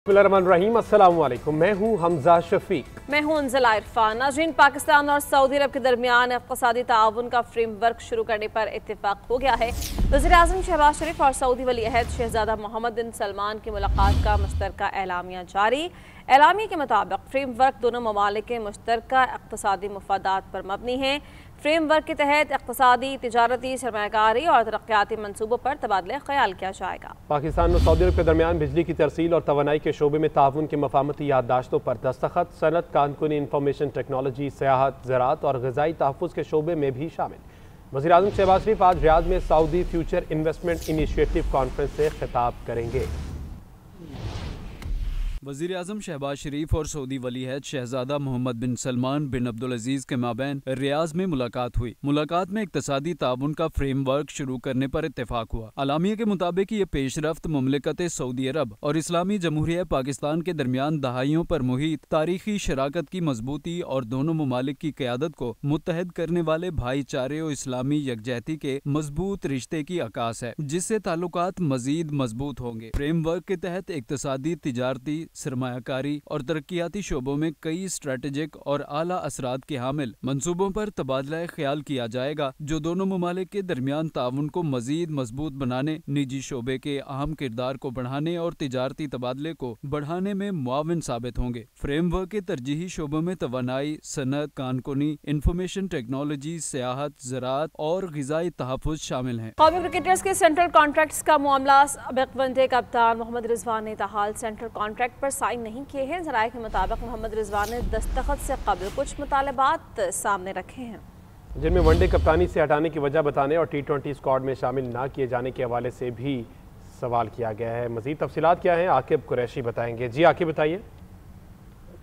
बिस्मिल्लाहिर्रहमानिर्रहीम, अस्सलाम वालेकुम। मैं हूँ हमजा शफीक। मैं हूँ अंजला इरफान। नाज़रीन, पाकिस्तान और सऊदी अरब के दरमियान इक़्तिसादी ताउन का फ्रेमवर्क शुरू करने पर इत्तेफाक हो गया है। वज़ीर-ए-आज़म शहबाज शरीफ और सऊदी वली अहद शहज़ादा मोहम्मद बिन सलमान की मुलाकात का मुश्तरका एलामिया जारी। एलामिया के मुताबिक फ्रेमवर्क दोनों ममालिक के मुश्तरका इक़्तिसादी मुफादात पर मबनी है। फ्रेमवर्क के तहत इक़्तिसादी, तिजारती, सरमायाकारी और तरक्याती मंसूबों पर तबादला ख्याल किया जाएगा। पाकिस्तान और सऊदी अरब के दरमियान बिजली की तरसील और तवानाई के शोबे में ताउन की मफाहमती याददाश्तों पर दस्तखत। सनत, कानूनी, इंफॉर्मेशन टेक्नोलॉजी, सियाहत, ज़राअत और ग़िज़ाई तहफ़्फ़ुज़ के शोबे में भी शामिल। वज़ीर-ए-आज़म शहबाज शरीफ आज रियाद में Saudi future investment initiative conference से खिताब करेंगे। वज़ीर आज़म शहबाज शरीफ और सऊदी वली अहद शहज़ादा मोहम्मद बिन सलमान बिन अब्दुल अजीज़ के माबैन रियाद में मुलाकात हुई। मुलाकात में इक़्तिसादी ताउन का फ्रेमवर्क शुरू करने पर इत्तेफाक हुआ। अलामिया के मुताबिक ये पेशरफ्त मुमलिकत सऊदी अरब और इस्लामी जमहूरिया पाकिस्तान के दरमियान दहाइयों पर मुहित तारीखी शराकत की मजबूती और दोनों ममालिक की क़यादत को मुत्तहद करने वाले भाईचारे और इस्लामी यकजहती के मजबूत रिश्ते की अक्कास है, जिससे ताल्लुकात मजीद मजबूत होंगे। फ्रेमवर्क के तहत इक़्तिसादी, तिजारती, सरमायाकारी और तरक्याती शोबों में कई स्ट्रेटेजिक और आला असरात के हामिल मंसूबों पर तबादला ख्याल किया जाएगा, जो दोनों ममालिक के दरमियान ताउन को मजीद मजबूत बनाने, निजी शोबे के अहम किरदार को बढ़ाने और तिजारती तबादले को बढ़ाने में मुआविन साबित होंगे। फ्रेमवर्क के तरजीही शोबों में तवानाई, सनत, कानूनी, इंफॉर्मेशन टेक्नोलॉजी, सियाहत, ज़राअत और ग़िज़ाई तहफ़्फ़ुज़ शामिल हैं। कौमी क्रिकेटर्स के सेंट्रल कॉन्ट्रैक्ट्स का मामला साबिक़ वनडे कप्तान मोहम्मद रिजवान ने ताहाल सेंट्रल कॉन्ट्रैक्ट पर साइन नहीं किए हैं। ज़राए के मुताबिक मोहम्मद रिजवान ने दस्तखत से कबल कुछ मुतालबात सामने रखे हैं, जिनमें वनडे कप्तानी से हटाने की वजह बताने और T20 स्क्वाड में शामिल न किए जाने के हवाले से भी सवाल किया गया है। मज़ीद तफसीलात क्या हैं, आकिब कुरैशी बताएंगे। जी आकिब, बताइए।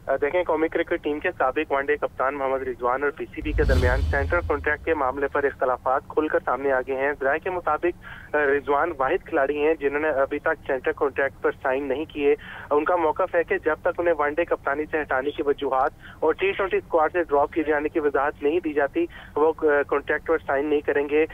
देखें, कौमी क्रिकेट टीम के साबिक वनडे कप्तान मोहम्मद रिजवान और PCB के दरमियान सेंट्रल कॉन्ट्रैक्ट के मामले पर इख्तलाफात खुलकर सामने आ गए हैं। ज़राए के मुताबिक रिजवान वाहिद खिलाड़ी हैं जिन्होंने अभी तक सेंट्रल कॉन्ट्रैक्ट पर साइन नहीं किए। उनका मौक़िफ़ है कि जब तक उन्हें वनडे कप्तानी से हटाने की वजूहात और T20 स्क्वाड से ड्रॉप किए जाने की वजाहत नहीं दी जाती, वो कॉन्ट्रैक्ट पर साइन नहीं करेंगे।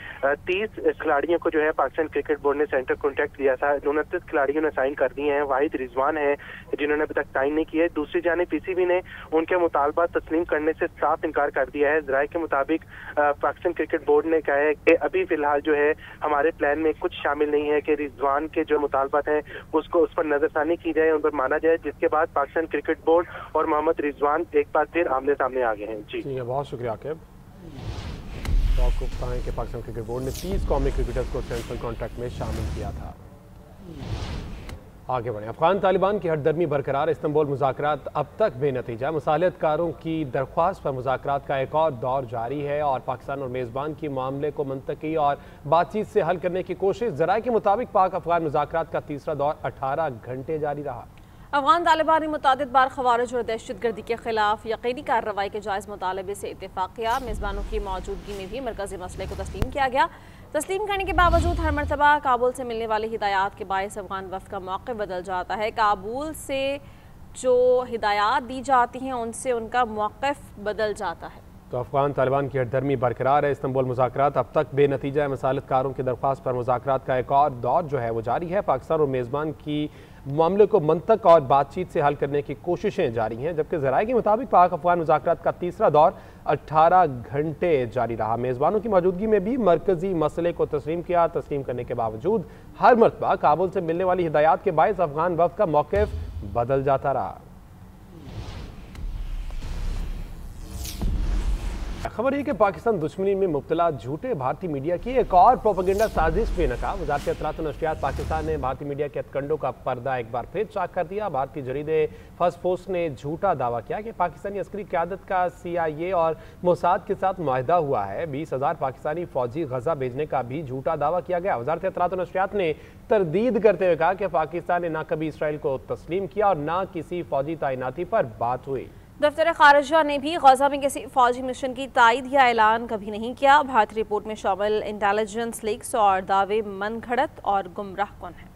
30 खिलाड़ियों को जो है पाकिस्तान क्रिकेट बोर्ड ने सेंट्रल कॉन्ट्रैक्ट दिया था। 29 खिलाड़ियों ने साइन कर दिए हैं। वाहिद रिजवान है जिन्होंने अभी तक साइन नहीं किए। दूसरी जानिब PCB ने उनके मुतालबा तस्लीम करने से साफ इनकार कर दिया है। ज़राए के मुताबिक पाकिस्तान क्रिकेट बोर्ड ने कहा है कि अभी फिलहाल जो है हमारे प्लान में कुछ शामिल नहीं है कि रिजवान के जो मुतालबात हैं उसको उस पर नजरसानी की जाए, उन पर माना जाए, जिसके बाद पाकिस्तान क्रिकेट बोर्ड और मोहम्मद रिजवान एक बार फिर आमने सामने आ गए हैं। जी बहुत शुक्रिया आकिब। तो आपको बताएं कि पाकिस्तान क्रिकेट बोर्ड ने 30 कौमी क्रिकेटर्स को सेंट्रल कॉन्ट्रैक्ट में शामिल किया था। आगे बढ़े। अफगान तालिबान की हटदर्मी बरकरार, इस्तांबुल मुज़ाकरात अब तक बेनतीजा। मुसालहतकारों की दरख्वास्त पर मुज़ाकरात का एक और दौर जारी है और पाकिस्तान और मेज़बान की मामले को मंतकी और बातचीत से हल करने की कोशिश। ज़राए के मुताबिक पाक अफगान मुज़ाकरात का तीसरा दौर 18 घंटे जारी रहा। अफगान तालिबान ने मुतादिद बार खवारिज और दहशतगर्दी के खिलाफ यकीनी कार्रवाई के जायज़ मुतालबे से इत्तेफाक किया। मेज़बानों की मौजूदगी में भी मरकज़ी मसले को तस्लीम किया गया। तस्लीम करने के बावजूद हर मरतबा काबुल से मिलने वाली हिदायत के बायस अफगान वफ़द का मौक़िफ़ बदल जाता है। काबुल से जो हिदायत दी जाती हैं उनसे उनका मौक़िफ़ बदल जाता है। तो अफगान तालिबान की हटदर्मी बरकरार है, इस्तांबुल मुज़ाकरात अब तक बेनतीजा है। मुसालहतकारों की दरख्वास्त पर मुज़ाकरात का एक और दौर जो है वो जारी है। पाकिस्तान और मेज़बान की मामले को मंतक और बातचीत से हल करने की कोशिशें जारी हैं, जबकि ज़राए के मुताबिक पाक अफगान मुज़ाकरात का तीसरा दौर 18 घंटे जारी रहा। मेज़बानों की मौजूदगी में भी मरकज़ी मसले को तस्लीम किया। तस्लीम करने के बावजूद हर मरतबा काबुल से मिलने वाली हिदायत के बायस अफगान वफ़द का मौक़िफ़ बदल जाता रहा। खबर है कि पाकिस्तान दुश्मनी में मुब्तला झूठे भारतीय मीडिया की एक और प्रोपेगेंडा साजिश बेनकाब। वज़ारत इत्तलात और नशरियात पाकिस्तान ने भारतीय मीडिया के हथकंडों का पर्दा एक बार फिर चाक कर दिया। भारतीय जरीदे फर्स्ट पोस्ट ने झूठा दावा किया कि पाकिस्तानी अस्करी क़यादत का CIA और मोसाद के साथ मुआहदा हुआ है। 20,000 पाकिस्तानी फौजी गजा भेजने का भी झूठा दावा किया गया। वज़ारत इत्तलात और नशरियात ने तरदीद करते हुए कहा कि पाकिस्तान ने ना कभी इसराइल को तस्लीम किया और ना किसी फौजी तैनाती पर बात हुई। दफ्तर खारजा ने भी गजा में किसी फौजी मिशन की तायद या ऐलान कभी नहीं किया। भारतीय रिपोर्ट में शामिल इंटेलिजेंस लीक्स और दावे मनगढ़ंत और गुमराह कौन है।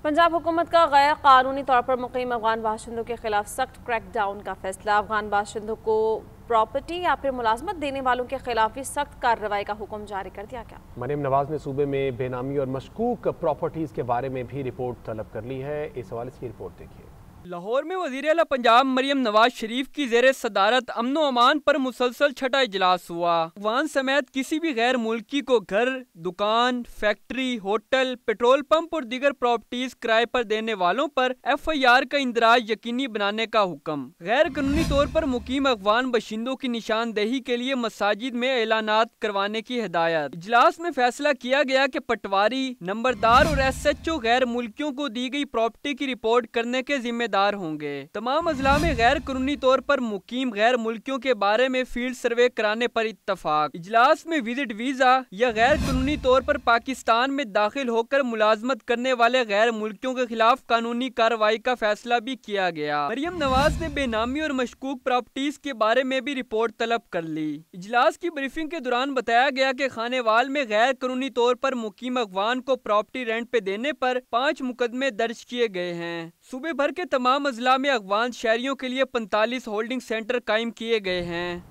पंजाब हुकूमत का गैर कानूनी तौर पर मुकीम अफगान बाशिंदों के खिलाफ सख्त क्रैकडाउन का फैसला। अफगान बाशिंदों को प्रॉपर्टी या फिर मुलाजमत देने वालों के खिलाफ भी सख्त कार्रवाई का हुक्म जारी कर दिया गया। मरियम नवाज ने सूबे में बेनामी और मशकूक प्रॉपर्टीज के बारे में भी रिपोर्ट तलब कर ली है। इस हवाले से रिपोर्ट देखिए। लाहौर में वज़ीर आला पंजाब मरियम नवाज शरीफ की ज़ेरे सदारत अमन अमान पर मुसलसल छठा इजलास हुआ। अफगान समेत किसी भी गैर मुल्की को घर, दुकान, फैक्ट्री, होटल, पेट्रोल पंप और दीगर प्रॉपर्टीज किराए पर देने वालों पर FIR का इंदराज यकीनी बनाने का हुक्म। गैर कानूनी तौर पर मुकीम अफगान बशिंदों की निशानदेही के लिए मसाजिद में ऐलानात करवाने की हिदायत। इजलास में फैसला किया गया कि पटवारी, नंबरदार और SHO गैर मुल्कियों को दी गई प्रॉपर्टी की रिपोर्ट करने के जिम्मेदार होंगे। तमाम अजला में गैर कानूनी तौर पर मुकीम गैर मुल्कियों के बारे में फील्ड सर्वे कराने पर इत्तफाक। इजलास में विजिट वीजा या गैर कानूनी तौर पर पाकिस्तान में दाखिल होकर मुलाजमत करने वाले गैर मुल्कियों के खिलाफ कानूनी कार्रवाई का फैसला भी किया गया। मरियम नवाज ने बेनामी और मशकूक प्रॉपर्टीज के बारे में भी रिपोर्ट तलब कर ली। इजलास की ब्रीफिंग के दौरान बताया गया कि खानेवाल में गैर कानूनी तौर पर मुकीम अफगान को प्रॉपर्टी रेंट पे देने पर 5 मुकदमे दर्ज किए गए हैं। सूबे भर के तमाम अजला में अफगान शहरियों के लिए 45 होल्डिंग सेंटर कायम किए गए हैं।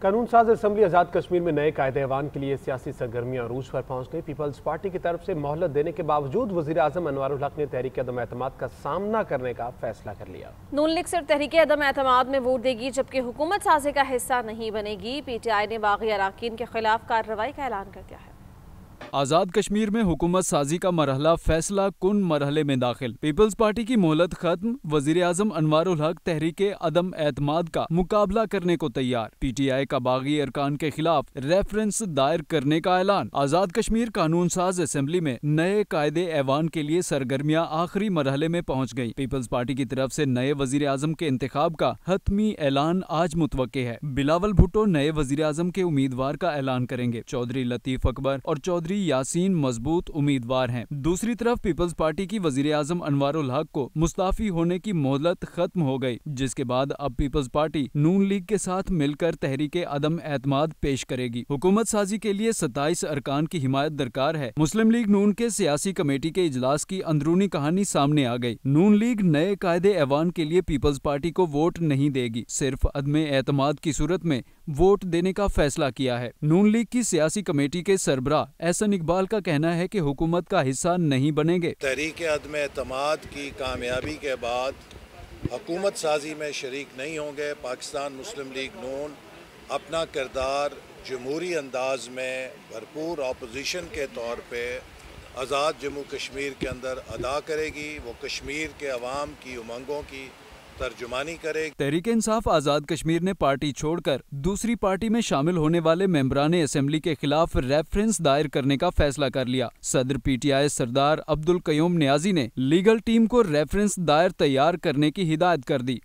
कानून साज असम्बली आज़ाद कश्मीर में नए कायदे ऐवान के लिए सियासी सरगर्मियां अरूज पर पहुंच गई। पीपल्स पार्टी की तरफ से मोहलत देने के बावजूद वज़ीर आज़म अनवारुल हक ने तहरीक अदम एतमाद का सामना करने का फैसला कर लिया। नून लीग सिर्फ तहरीक अदम एतमाद में वोट देगी, जबकि हुकूमत साजी का हिस्सा नहीं बनेगी। PTI ने बागी अराकीन के खिलाफ कार्रवाई का ऐलान कर दिया है। आज़ाद कश्मीर में हुकूमत साजी का मरहला फैसला कुन मरहले में दाखिल। पीपल्स पार्टी की मोहलत खत्म। वज़ीर आज़म अनवारुल हक तहरीक अदम एतमाद का मुकाबला करने को तैयार। PTI का बागी अरकान के खिलाफ रेफरेंस दायर करने का ऐलान। आज़ाद कश्मीर कानून साज असम्बली में नए कायदे ऐवान के लिए सरगर्मियां आखिरी मरहले में पहुंच गई। पीपल्स पार्टी की तरफ से नए वज़ीर आज़म के इंतखाब का हतमी ऐलान आज मुतवक्के है। बिलावल भुट्टो नए वज़ीर आज़म के उम्मीदवार का ऐलान करेंगे। चौधरी लतीफ अकबर और चौधरी यासीन मजबूत उम्मीदवार हैं। दूसरी तरफ पीपल्स पार्टी की वज़ीर आज़म अनवारुल हक को मुस्ताफी होने की मोहलत खत्म हो गई, जिसके बाद अब पीपल्स पार्टी नून लीग के साथ मिलकर तहरीक अदम एतमाद पेश करेगी। हुकूमत साजी के लिए 27 अरकान की हिमायत दरकार है। मुस्लिम लीग नून के सियासी कमेटी के इजलास की अंदरूनी कहानी सामने आ गई। नून लीग नए कायदे ऐवान के लिए पीपल्स पार्टी को वोट नहीं देगी, सिर्फ अदम एतमाद की सूरत में वोट देने का फैसला किया है। नून लीग की सियासी कमेटी के सरबराह एहसन इकबाल का कहना है कि हुकूमत का हिस्सा नहीं बनेंगे। तहरीक अदम एतमाद की कामयाबी के बाद हुकूमत साजी में शरीक नहीं होंगे। पाकिस्तान मुस्लिम लीग नून अपना किरदार जमहूरी अंदाज में भरपूर अपोजिशन के तौर पे आज़ाद जम्मू कश्मीर के अंदर अदा करेगी। वो कश्मीर के अवाम की उमंगों की तर्जुमानी करेगी। तहरीक इंसाफ आज़ाद कश्मीर ने पार्टी छोड़कर दूसरी पार्टी में शामिल होने वाले मेंबरान असेंबली के खिलाफ रेफरेंस दायर करने का फैसला कर लिया। सदर PTI सरदार अब्दुल कयूम नियाजी ने लीगल टीम को रेफरेंस दायर तैयार करने की हिदायत कर दी।